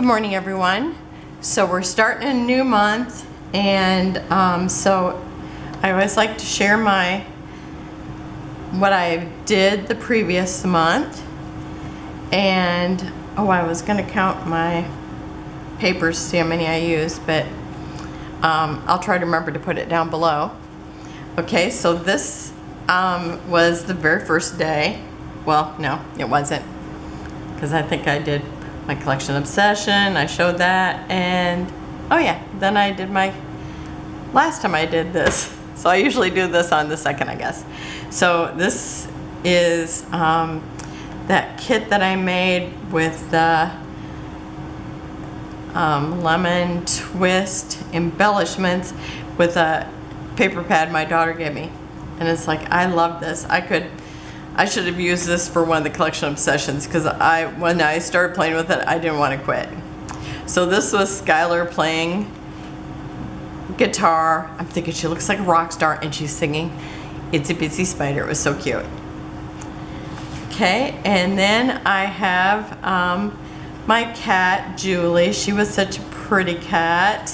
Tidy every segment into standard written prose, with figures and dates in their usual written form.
morning, everyone. So we're starting a new month, and so I always like to share what I did the previous month. And I was going to count my papers to see how many I used, but I'll try to remember to put it down below. Okay, so this was the very first day. Well, no, it wasn't, because I think I did my collection obsession. I showed that, and oh yeah, then I did my last time I did this. So I usually do this on the second, I guess. So this is that kit that I made with the lemon twist embellishments with a paper pad my daughter gave me. And it's like, I love this. I should have used this for one of the collection obsessions, because when I started playing with it, I didn't want to quit. So this was Skylar playing guitar. I'm thinking she looks like a rock star, and she's singing Itsy Bitsy Spider. It was so cute. Okay, and then I have my cat, Julie. She was such a pretty cat,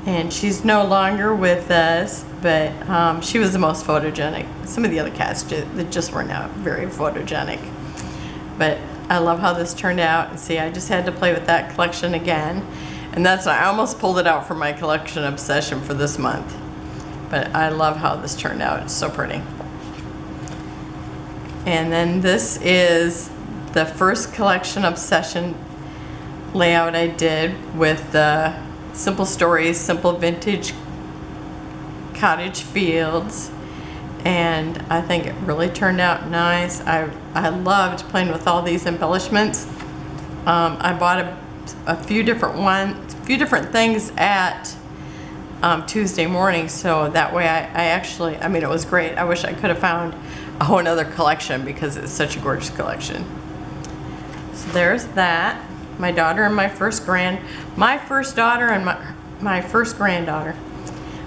and she's no longer with us, but she was the most photogenic. Some of the other cats just were not very photogenic. But I love how this turned out. And see, I just had to play with that collection again. And I almost pulled it out for my collection obsession for this month. But I love how this turned out. It's so pretty. And then this is the first collection obsession layout I did with the Simple Stories, Simple Vintage Cottage Fields, and I think it really turned out nice. I loved playing with all these embellishments. I bought a few different things at Tuesday morning, so that way I mean, it was great. I wish I could have found a whole other collection, because it's such a gorgeous collection. So there's that. My daughter and my first daughter and my first granddaughter.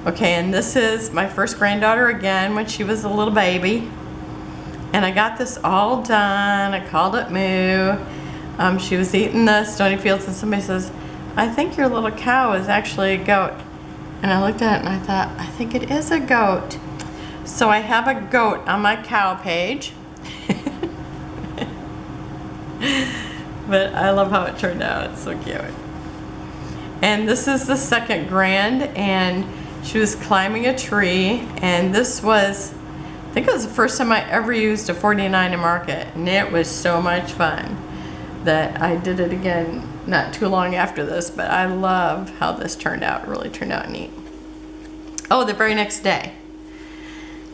Okay, and this is my first granddaughter again when she was a little baby. And I got this all done. I called it Moo. She was eating the stony fields, and somebody says, I think your little cow is actually a goat. And I looked at it and I thought, I think it is a goat. So I have a goat on my cow page. But I love how it turned out. It's so cute. And this is the second grand, and she was climbing a tree, and this was, I think it was the first time I ever used a 49 in Market, and it was so much fun that I did it again not too long after this. But I love how this turned out. It really turned out neat. Oh, the very next day.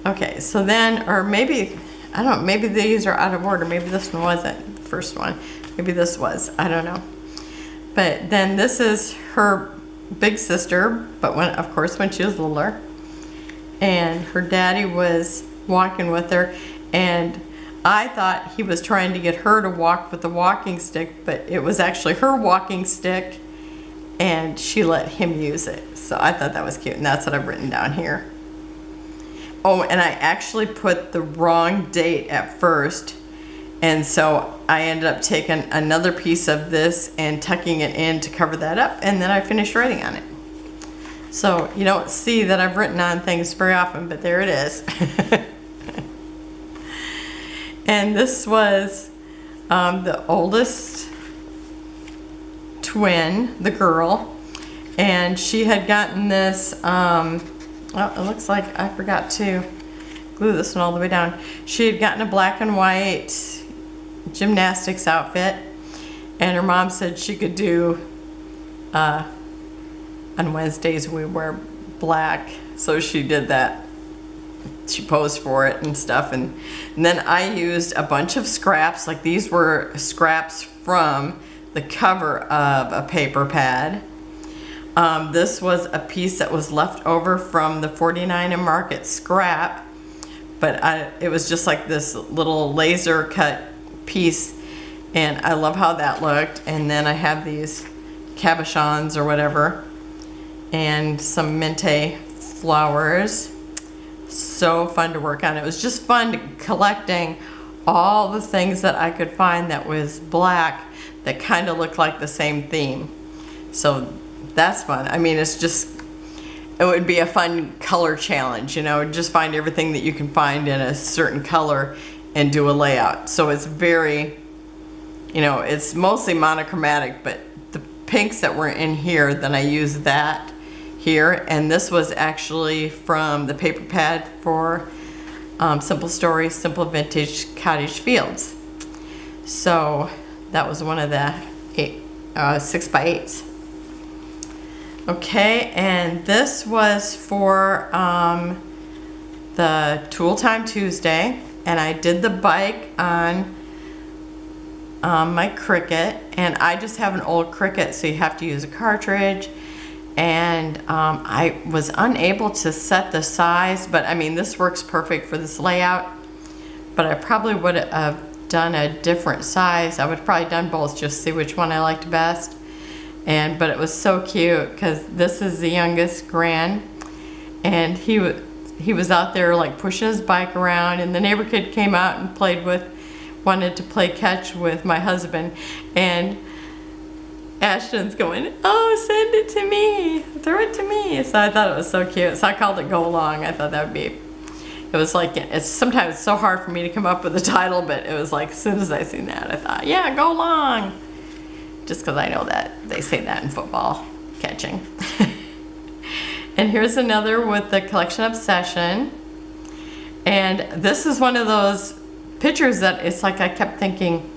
Okay, so then, or maybe, I don't know, maybe these are out of order. Maybe this one wasn't the first one. Maybe this was, I don't know. But then this is her big sister, but of course when she was littler. And her daddy was walking with her, and I thought he was trying to get her to walk with the walking stick, but it was actually her walking stick, and she let him use it. So I thought that was cute, and that's what I've written down here. Oh, and I actually put the wrong date at first, and so I ended up taking another piece of this and tucking it in to cover that up, and then I finished writing on it. So you don't see that I've written on things very often, but there it is. And this was the oldest twin, the girl, and she had gotten this, well, it looks like I forgot to glue this one all the way down. She had gotten a black and white gymnastics outfit, and her mom said she could do, on Wednesdays we wear black, so she did that. She posed for it and stuff, and then I used a bunch of scraps. Like, these were scraps from the cover of a paper pad. This was a piece that was left over from the 49 and Market scrap, but it was just like this little laser cut piece, and I love how that looked. And then I have these cabochons or whatever, and some mente flowers. So fun to work on. It was just fun collecting all the things that I could find that was black that kind of look like the same theme. So that's fun. I mean, it's just, it would be a fun color challenge, you know, just find everything that you can find in a certain color and do a layout. So it's very, you know, it's mostly monochromatic, but the pinks that were in here, then I used that here. And this was actually from the paper pad for Simple Stories, Simple Vintage Cottage Fields. So that was one of the 6x8s. Okay, and this was for the Tool Time Tuesday, and I did the bike on my Cricut, and I just have an old Cricut, so you have to use a cartridge. And I was unable to set the size, but I mean, this works perfect for this layout, but I probably would have done a different size. I would have probably done both, just see which one I liked best. But it was so cute because this is the youngest grand, and he was out there like pushing his bike around, and the neighbor kid came out and wanted to play catch with my husband, and Ashton's going, oh, send it to me, throw it to me. So I thought it was so cute. So I called it Go Along. I thought that would be, it was like, it's sometimes so hard for me to come up with a title, but it was like, as soon as I seen that, I thought, yeah, Go Along. Just because I know that they say that in football, catching. And here's another with the collection Obsession. And this is one of those pictures that it's like I kept thinking,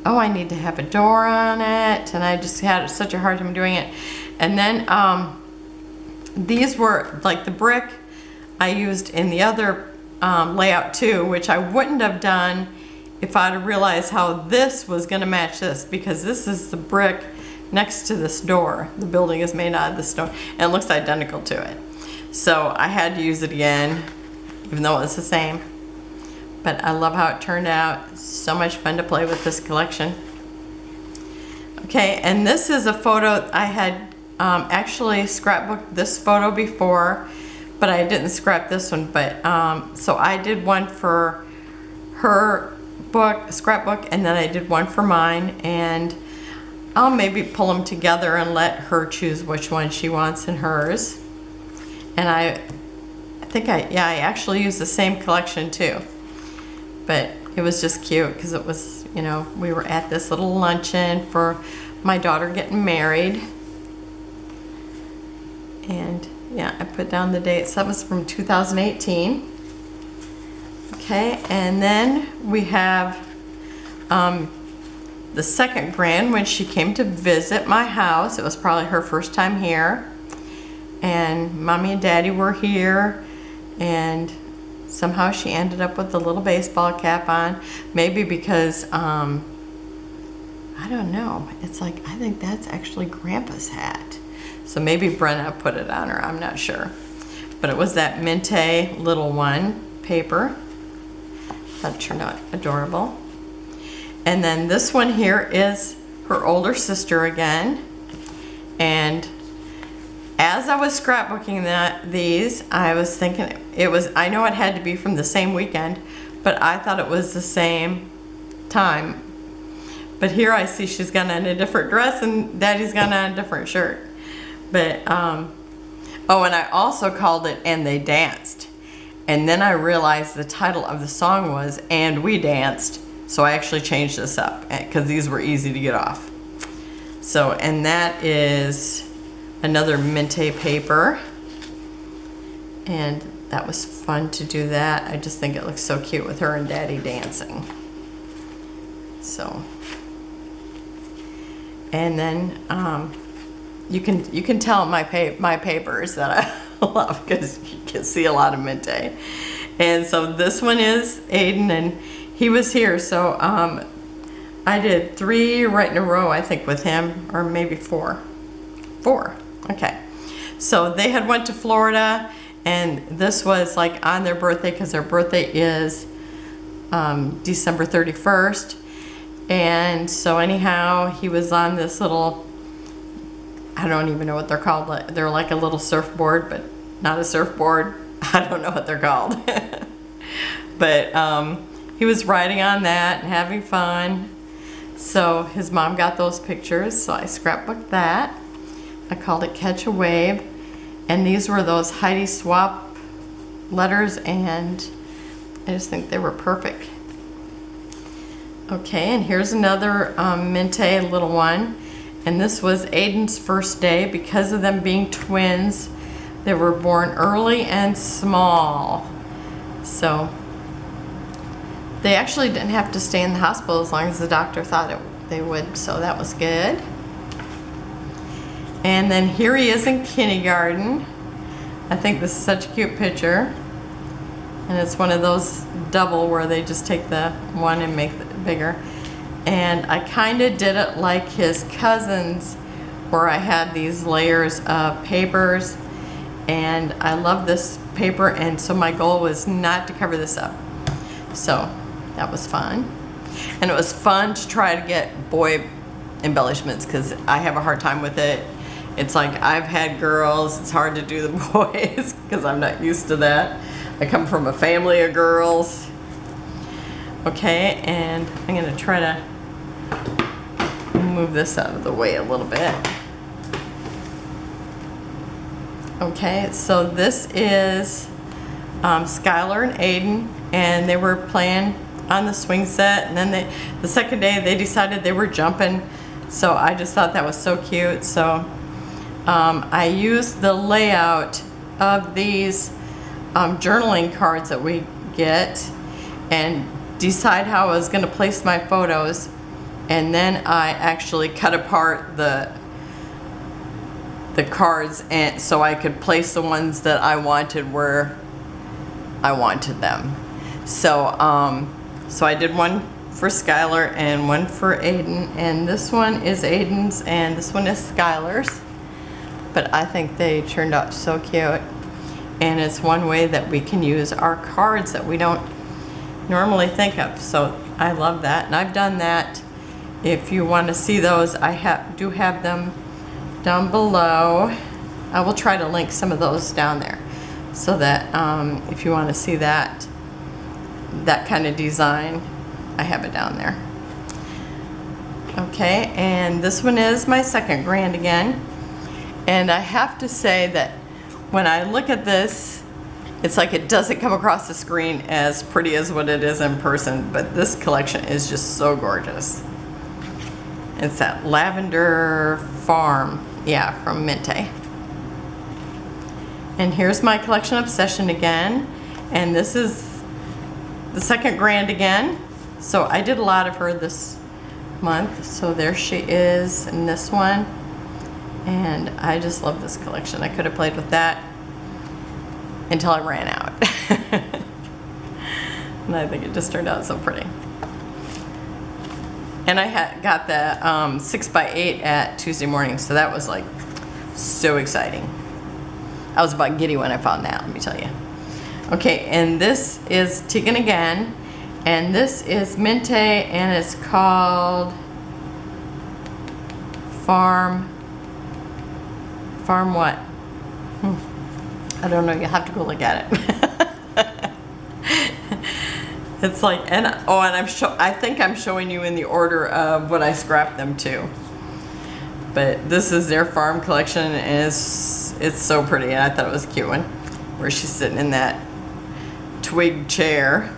oh, I need to have a door on it. And I just had such a hard time doing it. And then these were like the brick I used in the other layout too, which I wouldn't have done if I'd have realized how this was going to match this, because this is the brick next to this door. The building is made out of this stone, and it looks identical to it. So I had to use it again, even though it's the same. But I love how it turned out. So much fun to play with this collection. Okay, and this is a photo I had actually scrapbooked this photo before, but I didn't scrap this one. But so I did one for her scrapbook, and then I did one for mine, and I'll maybe pull them together and let her choose which one she wants in hers. And I think I actually used the same collection too, but it was just cute because it was, you know, we were at this little luncheon for my daughter getting married, and yeah, I put down the dates. That was from 2018. Okay, and then we have the second grand when she came to visit my house. It was probably her first time here, and Mommy and Daddy were here, and somehow she ended up with a little baseball cap on. Maybe because I don't know, it's like, I think that's actually Grandpa's hat, so maybe Brenna put it on her, I'm not sure. But it was that Minte little one paper. That turned out adorable. And then this one here is her older sister again. And as I was scrapbooking these, I was thinking I know it had to be from the same weekend, but I thought it was the same time. But here I see she's got on a different dress and Daddy's got on a different shirt. But, oh, and I also called it And They Danced. And then I realized the title of the song was And We Danced. So I actually changed this up because these were easy to get off. So, and that is another Minte paper. And that was fun to do that. I just think it looks so cute with her and Daddy dancing. So, and then you can tell my papers that I love because you can see a lot of Minte. And so this one is Aiden, and he was here, so I did 3 right in a row, I think, with him, or maybe 4. 4, okay. So they had went to Florida, and this was like on their birthday, because their birthday is December 31st. And so anyhow, he was on this little, I don't even know what they're called. They're like a little surfboard, but not a surfboard. I don't know what they're called. But he was riding on that and having fun. So his mom got those pictures, so I scrapbooked that. I called it Catch a Wave. And these were those Heidi Swap letters, and I just think they were perfect. Okay, and here's another Mente little one. And this was Aiden's first day. Because of them being twins, they were born early and small. So they actually didn't have to stay in the hospital as long as the doctor thought they would, so that was good. And then here he is in kindergarten. I think this is such a cute picture. And it's one of those double where they just take the one and make it bigger. And I kind of did it like his cousins, where I had these layers of papers. And I love this paper, and so my goal was not to cover this up. So that was fun. And it was fun to try to get boy embellishments, because I have a hard time with it. It's like I've had girls, it's hard to do the boys because I'm not used to that. I come from a family of girls. Okay, and I'm gonna try to move this out of the way a little bit. Okay, so this is Skylar and Aiden, and they were playing on the swing set, and then the second day they decided they were jumping, so I just thought that was so cute. So I used the layout of these journaling cards that we get and decide how I was going to place my photos, and then I actually cut apart the cards, and so I could place the ones that I wanted where I wanted them. So so I did one for Skylar and one for Aiden, and this one is Aiden's and this one is Skylar's. But I think they turned out so cute, and it's one way that we can use our cards that we don't normally think of. So I love that, and I've done that. If you want to see those, I do have them down below. I will try to link some of those down there, so that if you want to see that kind of design, I have it down there. Okay, and this one is my second grand again. And I have to say that when I look at this, it's like it doesn't come across the screen as pretty as what it is in person, but this collection is just so gorgeous. It's that Lavender Farm, yeah, from Mente. And here's my collection Obsession again, and this is the second grand again. So I did a lot of her this month. So there she is in this one. And I just love this collection. I could have played with that until I ran out. And I think it just turned out so pretty. And I got the 6x8 at Tuesday morning, so that was like so exciting. I was about giddy when I found that, let me tell you. Okay, and this is Tegan again, and this is Mente, and it's called Farm what? I don't know, you'll have to go look at it. It's like, and I think I'm showing you in the order of what I scrapped them to. But this is their farm collection, and it's so pretty, and I thought it was a cute one, where she's sitting in that twig chair,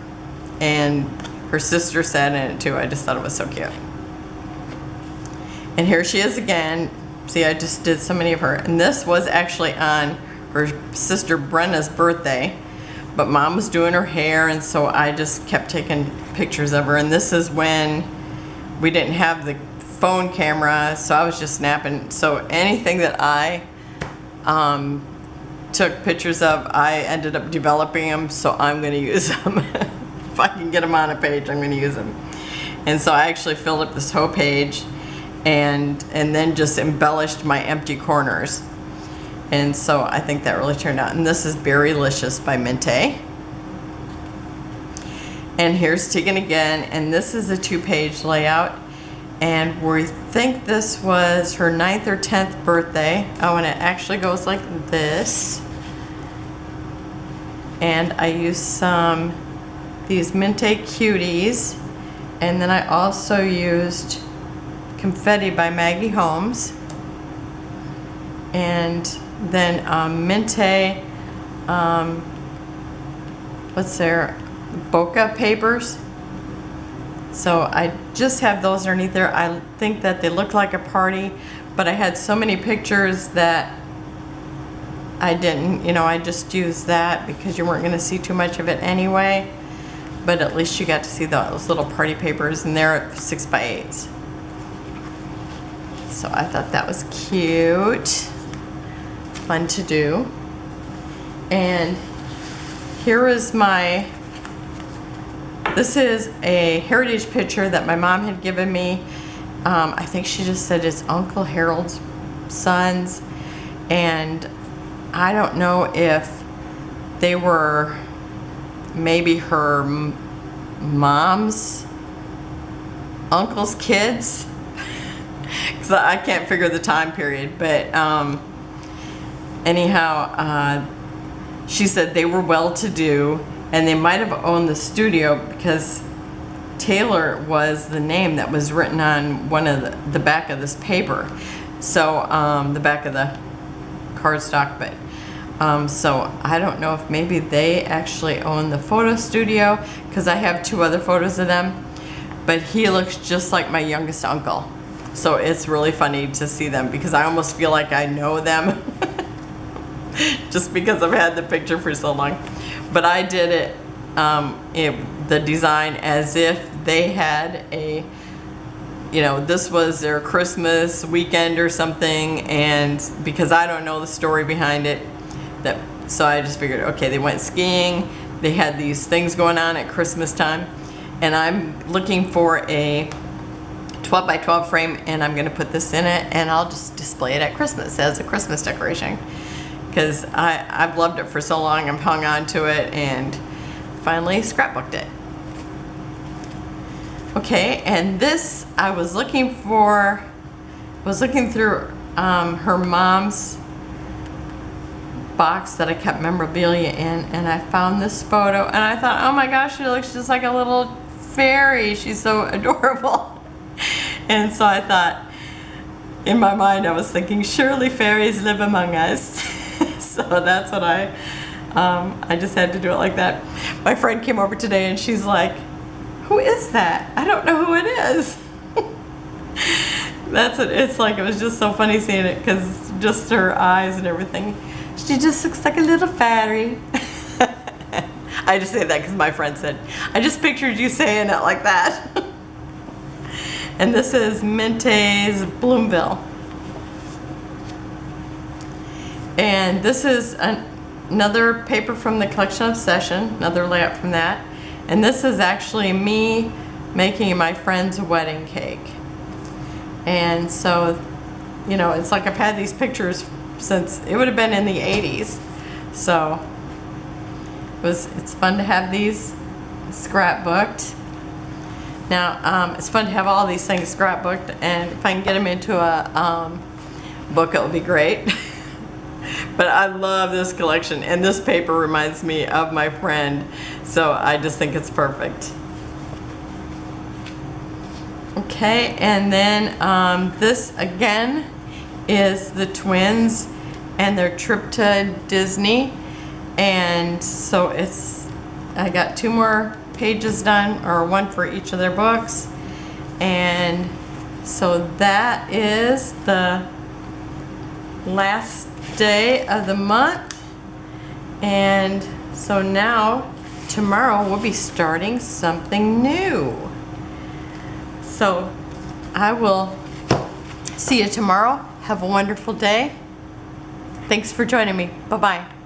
and her sister sat in it too. I just thought it was so cute. And here she is again. See, I just did so many of her, and this was actually on her sister Brenna's birthday, but Mom was doing her hair, and so I just kept taking pictures of her. And this is when we didn't have the phone camera, so I was just snapping. So anything that I took pictures of, I ended up developing them, so I'm going to use them. If I can get them on a page, I'm going to use them. And so I actually filled up this whole page, and then just embellished my empty corners. And so I think that really turned out. And this is Berrylicious by Mente. And here's Tegan again, and this is a 2-page layout. And we think this was her 9th or 10th birthday. Oh, and it actually goes like this. And I used these Mente Cuties. And then I also used Confetti by Maggie Holmes. And then Mente, what's their bokeh papers. So I just have those underneath there. I think that they look like a party, but I had so many pictures that I didn't, I just used that because you weren't going to see too much of it anyway. But at least you got to see those little party papers, and they're 6x8s. So I thought that was cute, fun to do. And here is this is a heritage picture that my mom had given me. I think she just said it's Uncle Harold's sons, and I don't know if they were maybe her mom's uncle's kids, because I can't figure the time period, but anyhow, she said they were well-to-do, and they might have owned the studio because Taylor was the name that was written on one of the back of this paper. So the back of the cardstock, but so I don't know if maybe they actually own the photo studio, because I have 2 other photos of them, but he looks just like my youngest uncle. So it's really funny to see them because I almost feel like I know them just because I've had the picture for so long. But I did it, the design as if they had a, this was their Christmas weekend or something, and because I don't know the story behind it, so I just figured, okay, they went skiing, they had these things going on at Christmas time, and I'm looking for a 12 by 12 frame, and I'm gonna put this in it, and I'll just display it at Christmas as a Christmas decoration, because I've loved it for so long. I've hung on to it and finally scrapbooked it. Okay, and this I was looking through her mom's box that I kept memorabilia in, and I found this photo, and I thought, oh my gosh, she looks just like a little fairy. She's so adorable. And so I thought, in my mind, I was thinking, surely fairies live among us. So that's what I just had to do it like that. My friend came over today and she's like, who is that? I don't know who it is. That's what it's like. It was just so funny seeing it, because just her eyes and everything. She just looks like a little fairy. I just say that because my friend said, I just pictured you saying it like that. And this is Mente's Bloomville. And this is another paper from the Collection Obsession, another layout from that. And this is actually me making my friend's wedding cake. And so, it's like I've had these pictures since, it would have been in the 80s. So it's fun to have these scrapbooked. Now, it's fun to have all these things scrapbooked, and if I can get them into a book, it'll be great. But I love this collection, and this paper reminds me of my friend, so I just think it's perfect. Okay, and then this again is the twins and their trip to Disney, and so I got 2 more pages done, or 1 for each of their books, and so that is the last day of the month. And so now tomorrow we'll be starting something new. So I will see you tomorrow. Have a wonderful day. Thanks for joining me. Bye-bye.